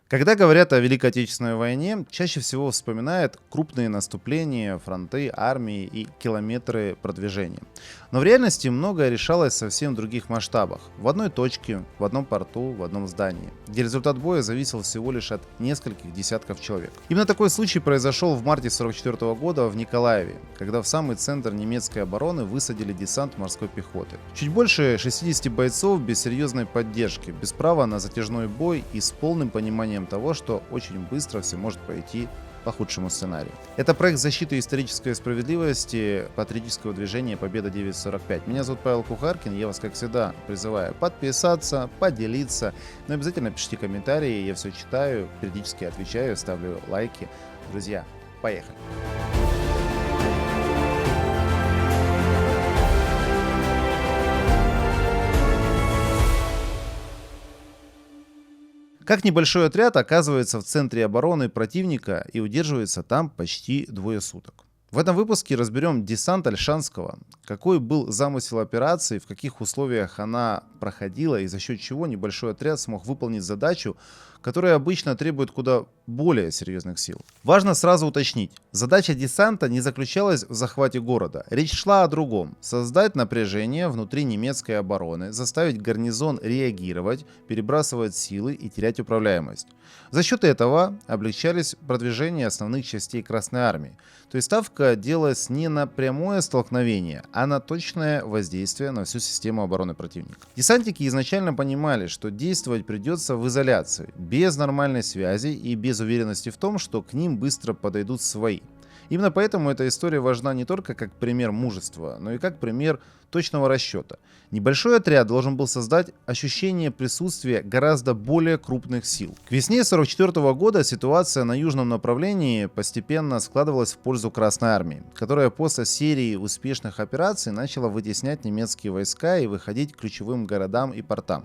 Когда говорят о Великой Отечественной войне, чаще всего вспоминают крупные наступления, фронты, армии и километры продвижения. Но в реальности многое решалось в совсем других масштабах. В одной точке, в одном порту, в одном здании, где результат боя зависел всего лишь от нескольких десятков человек. Именно такой случай произошел в марте 1944 года в Николаеве, когда в самый центр немецкой обороны высадили десант морской пехоты. Чуть больше 60 бойцов без серьезной поддержки, без права на затяжной бой и с полным пониманием того, что очень быстро все может пойти по худшему сценарию. Это проект защиты исторической справедливости патриотического движения «Победа 945». Меня зовут Павел Кухаркин, я вас, как всегда, призываю подписаться, поделиться, но обязательно пишите комментарии, я все читаю, периодически отвечаю, ставлю лайки. Друзья, поехали! Как небольшой отряд оказывается в центре обороны противника и удерживается там почти двое суток. В этом выпуске разберем десант Ольшанского, какой был замысел операции, в каких условиях она проходила и за счет чего небольшой отряд смог выполнить задачу, которая обычно требует куда более серьезных сил. Важно сразу уточнить, задача десанта не заключалась в захвате города. Речь шла о другом – создать напряжение внутри немецкой обороны, заставить гарнизон реагировать, перебрасывать силы и терять управляемость. За счет этого облегчались продвижения основных частей Красной Армии. То есть ставка делалась не на прямое столкновение, а на точное воздействие на всю систему обороны противника. Десантники изначально понимали, что действовать придется в изоляции, без нормальной связи и без уверенности в том, что к ним быстро подойдут свои. Именно поэтому эта история важна не только как пример мужества, но и как пример точного расчета. Небольшой отряд должен был создать ощущение присутствия гораздо более крупных сил. К весне 1944 года ситуация на южном направлении постепенно складывалась в пользу Красной Армии, которая после серии успешных операций начала вытеснять немецкие войска и выходить к ключевым городам и портам.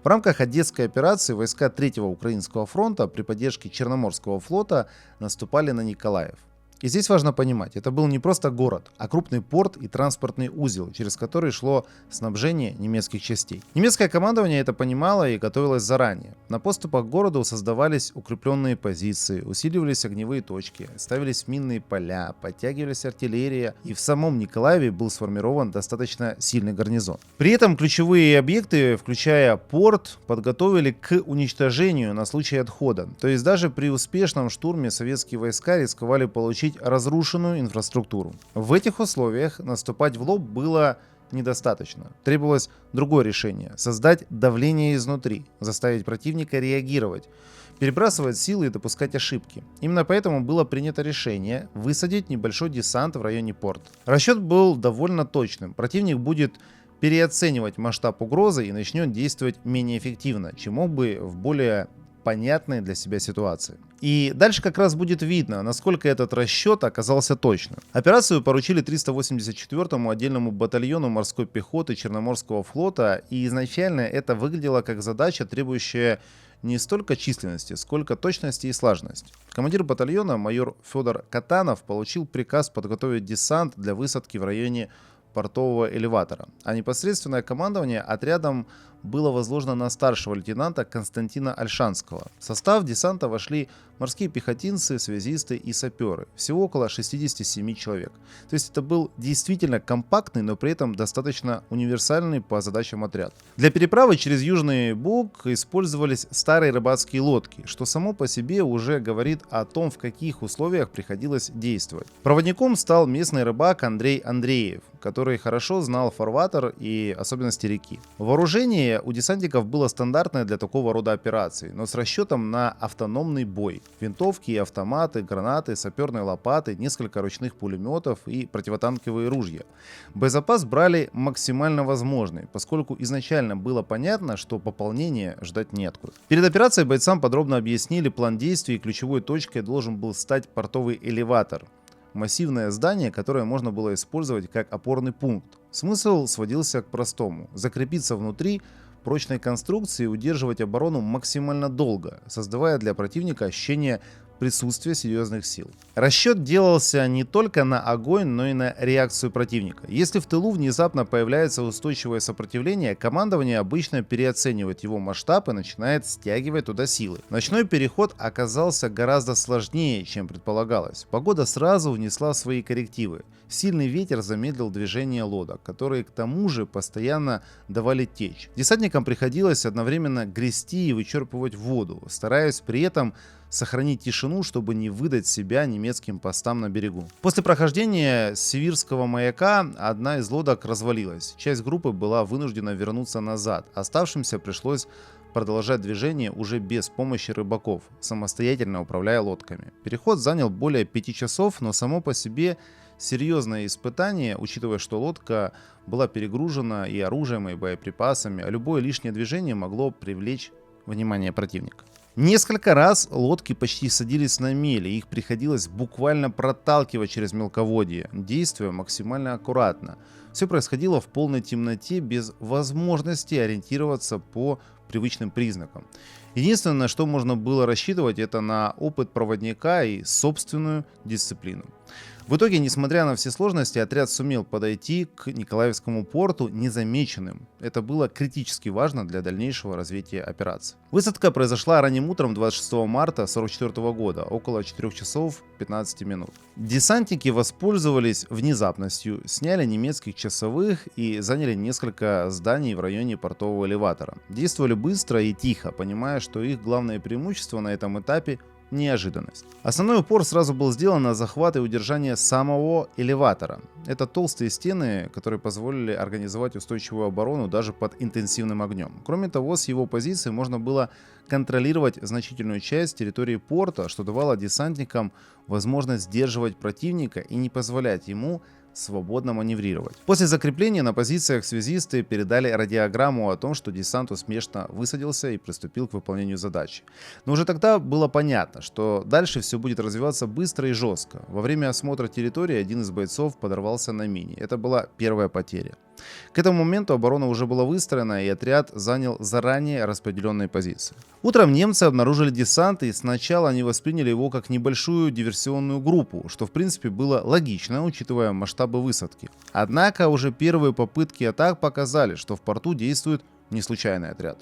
В рамках Одесской операции войска 3-го Украинского фронта при поддержке Черноморского флота наступали на Николаев. И здесь важно понимать, это был не просто город, а крупный порт и транспортный узел, через который шло снабжение немецких частей. Немецкое командование это понимало и готовилось заранее. На подступах к городу создавались укрепленные позиции, усиливались огневые точки, ставились минные поля, подтягивались артиллерия, и в самом Николаеве был сформирован достаточно сильный гарнизон. При этом ключевые объекты, включая порт, подготовили к уничтожению на случай отхода. То есть даже при успешном штурме советские войска рисковали получить разрушенную инфраструктуру. В этих условиях наступать в лоб было недостаточно. Требовалось другое решение – создать давление изнутри, заставить противника реагировать, перебрасывать силы и допускать ошибки. Именно поэтому было принято решение высадить небольшой десант в районе порта. Расчет был довольно точным. Противник будет переоценивать масштаб угрозы и начнет действовать менее эффективно, чем мог бы в более понятной для себя ситуации. И дальше как раз будет видно, насколько этот расчет оказался точным. Операцию поручили 384-му отдельному батальону морской пехоты Черноморского флота, и изначально это выглядело как задача, требующая не столько численности, сколько точности и слаженности. Командир батальона майор Федор Катанов получил приказ подготовить десант для высадки в районе портового элеватора, а непосредственное командование отрядом было возложено на старшего лейтенанта Константина Ольшанского. В состав десанта вошли морские пехотинцы, связисты и саперы. Всего около 67 человек. То есть это был действительно компактный, но при этом достаточно универсальный по задачам отряд. Для переправы через Южный Буг использовались старые рыбацкие лодки, что само по себе уже говорит о том, в каких условиях приходилось действовать. Проводником стал местный рыбак Андрей Андреев, который хорошо знал фарватер и особенности реки. Вооружение у десантников было стандартное для такого рода операций, но с расчетом на автономный бой. Винтовки и автоматы, гранаты, саперные лопаты, несколько ручных пулеметов и противотанковые ружья. Боезапас брали максимально возможный, поскольку изначально было понятно, что пополнения ждать неоткуда. Перед операцией бойцам подробно объяснили план действий, и ключевой точкой должен был стать портовый элеватор. Массивное здание, которое можно было использовать как опорный пункт. Смысл сводился к простому – закрепиться внутри прочной конструкции и удерживать оборону максимально долго, создавая для противника ощущение присутствие серьезных сил. Расчет делался не только на огонь, но и на реакцию противника. Если в тылу внезапно появляется устойчивое сопротивление, командование обычно переоценивает его масштаб и начинает стягивать туда силы. Ночной переход оказался гораздо сложнее, чем предполагалось. Погода сразу внесла свои коррективы. Сильный ветер замедлил движение лодок, которые к тому же постоянно давали течь. Десантникам приходилось одновременно грести и вычерпывать воду, стараясь при этом сохранить тишину, чтобы не выдать себя немецким постам на берегу. После прохождения Севирского маяка одна из лодок развалилась. Часть группы была вынуждена вернуться назад. Оставшимся пришлось продолжать движение уже без помощи рыбаков, самостоятельно управляя лодками. Переход занял более 5 часов, но само по себе серьезное испытание, учитывая, что лодка была перегружена и оружием, и боеприпасами, а любое лишнее движение могло привлечь внимание противника. Несколько раз лодки почти садились на мели, их приходилось буквально проталкивать через мелководье, действуя максимально аккуратно. Все происходило в полной темноте, без возможности ориентироваться по привычным признакам. Единственное, на что можно было рассчитывать, это на опыт проводника и собственную дисциплину. В итоге, несмотря на все сложности, отряд сумел подойти к Николаевскому порту незамеченным. Это было критически важно для дальнейшего развития операции. Высадка произошла ранним утром 26 марта 1944 года, около 4 часов 15 минут. Десантники воспользовались внезапностью, сняли немецких часовых и заняли несколько зданий в районе портового элеватора. Действовали быстро и тихо, понимая, что их главное преимущество на этом этапе – неожиданность. Основной упор сразу был сделан на захват и удержание самого элеватора. Это толстые стены, которые позволили организовать устойчивую оборону даже под интенсивным огнем. Кроме того, с его позиции можно было контролировать значительную часть территории порта, что давало десантникам возможность сдерживать противника и не позволять ему свободно маневрировать. После закрепления на позициях связисты передали радиограмму о том, что десант успешно высадился и приступил к выполнению задачи. Но уже тогда было понятно, что дальше все будет развиваться быстро и жестко. Во время осмотра территории один из бойцов подорвался на мине. Это была первая потеря. К этому моменту оборона уже была выстроена, и отряд занял заранее распределенные позиции. Утром немцы обнаружили десант, и сначала они восприняли его как небольшую диверсионную группу, что в принципе было логично, учитывая масштабы высадки. Однако уже первые попытки атак показали, что в порту действует не случайный отряд,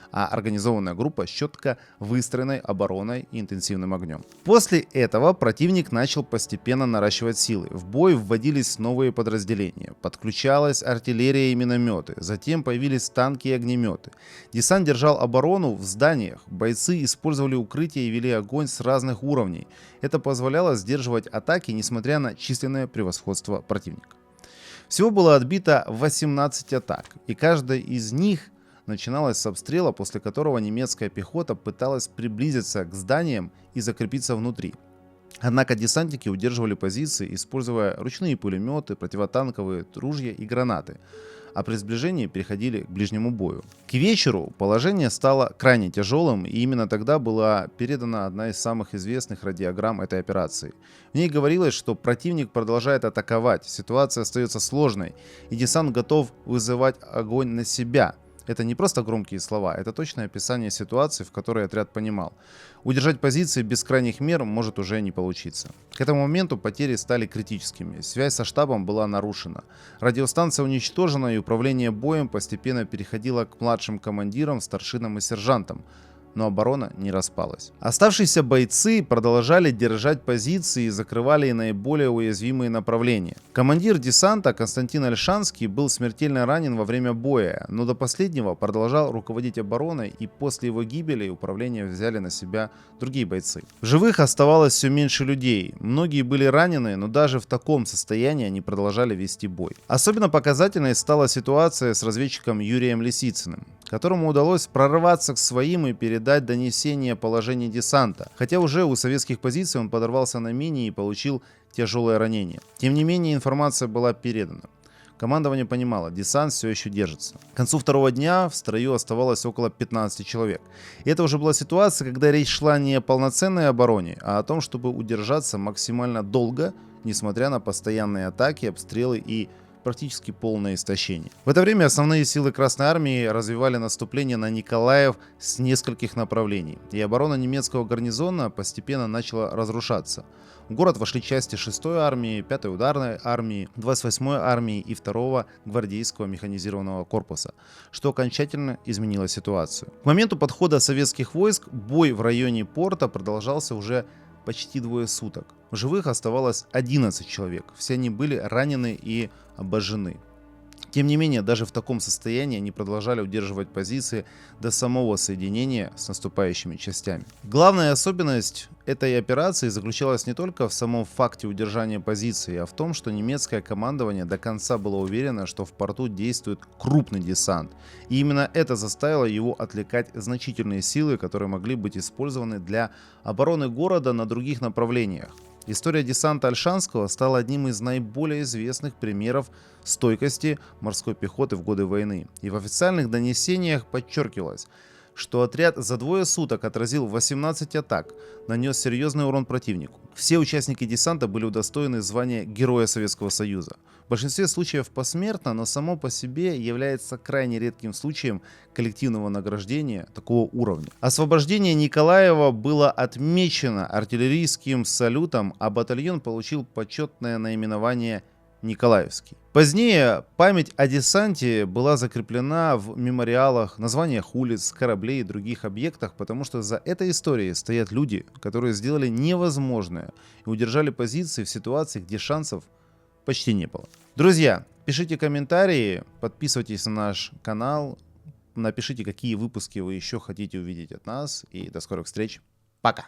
а организованная группа с четко выстроенной обороной и интенсивным огнем. После этого противник начал постепенно наращивать силы. В бой вводились новые подразделения, подключалась артиллерия и минометы, затем появились танки и огнеметы. Десант держал оборону в зданиях, бойцы использовали укрытия и вели огонь с разных уровней. Это позволяло сдерживать атаки, несмотря на численное превосходство противника. Всего было отбито 18 атак, и каждая из них начиналась с обстрела, после которого немецкая пехота пыталась приблизиться к зданиям и закрепиться внутри. Однако десантники удерживали позиции, используя ручные пулеметы, противотанковые ружья и гранаты, а при сближении переходили к ближнему бою. К вечеру положение стало крайне тяжелым, и именно тогда была передана одна из самых известных радиограмм этой операции. В ней говорилось, что противник продолжает атаковать, ситуация остается сложной, и десант готов вызывать огонь на себя. Это не просто громкие слова, это точное описание ситуации, в которой отряд понимал. Удержать позиции без крайних мер может уже не получиться. К этому моменту потери стали критическими, связь со штабом была нарушена. Радиостанция уничтожена, и управление боем постепенно переходило к младшим командирам, старшинам и сержантам. Но оборона не распалась. Оставшиеся бойцы продолжали держать позиции и закрывали наиболее уязвимые направления. Командир десанта Константин Ольшанский был смертельно ранен во время боя, но до последнего продолжал руководить обороной, и после его гибели управление взяли на себя другие бойцы. В живых оставалось все меньше людей. Многие были ранены, но даже в таком состоянии они продолжали вести бой. Особенно показательной стала ситуация с разведчиком Юрием Лисицыным, которому удалось прорваться к своим и передать донесение о положении десанта, хотя уже у советских позиций он подорвался на мине и получил тяжелое ранение. Тем не менее, информация была передана. Командование понимало, десант все еще держится. К концу второго дня в строю оставалось около 15 человек. И это уже была ситуация, когда речь шла не о полноценной обороне, а о том, чтобы удержаться максимально долго, несмотря на постоянные атаки, обстрелы и практически полное истощение. В это время основные силы Красной Армии развивали наступление на Николаев с нескольких направлений, и оборона немецкого гарнизона постепенно начала разрушаться. В город вошли части 6-й армии, 5-й ударной армии, 28-й армии и 2-го гвардейского механизированного корпуса, что окончательно изменило ситуацию. К моменту подхода советских войск бой в районе порта продолжался уже почти двое суток. В живых оставалось 11 человек, все они были ранены и обожжены. Тем не менее, даже в таком состоянии они продолжали удерживать позиции до самого соединения с наступающими частями. Главная особенность этой операции заключалась не только в самом факте удержания позиции, а в том, что немецкое командование до конца было уверено, что в порту действует крупный десант. И именно это заставило его отвлекать значительные силы, которые могли быть использованы для обороны города на других направлениях. История десанта Ольшанского стала одним из наиболее известных примеров стойкости морской пехоты в годы войны. И в официальных донесениях подчеркивалось, что отряд за двое суток отразил 18 атак, нанес серьезный урон противнику. Все участники десанта были удостоены звания Героя Советского Союза. В большинстве случаев посмертно, но само по себе является крайне редким случаем коллективного награждения такого уровня. Освобождение Николаева было отмечено артиллерийским салютом, а батальон получил почетное наименование Николаевский. Позднее память о десанте была закреплена в мемориалах, названиях улиц, кораблей и других объектах, потому что за этой историей стоят люди, которые сделали невозможное и удержали позиции в ситуации, где шансов почти не было. Друзья, пишите комментарии, подписывайтесь на наш канал, напишите, какие выпуски вы еще хотите увидеть от нас, и до скорых встреч. Пока!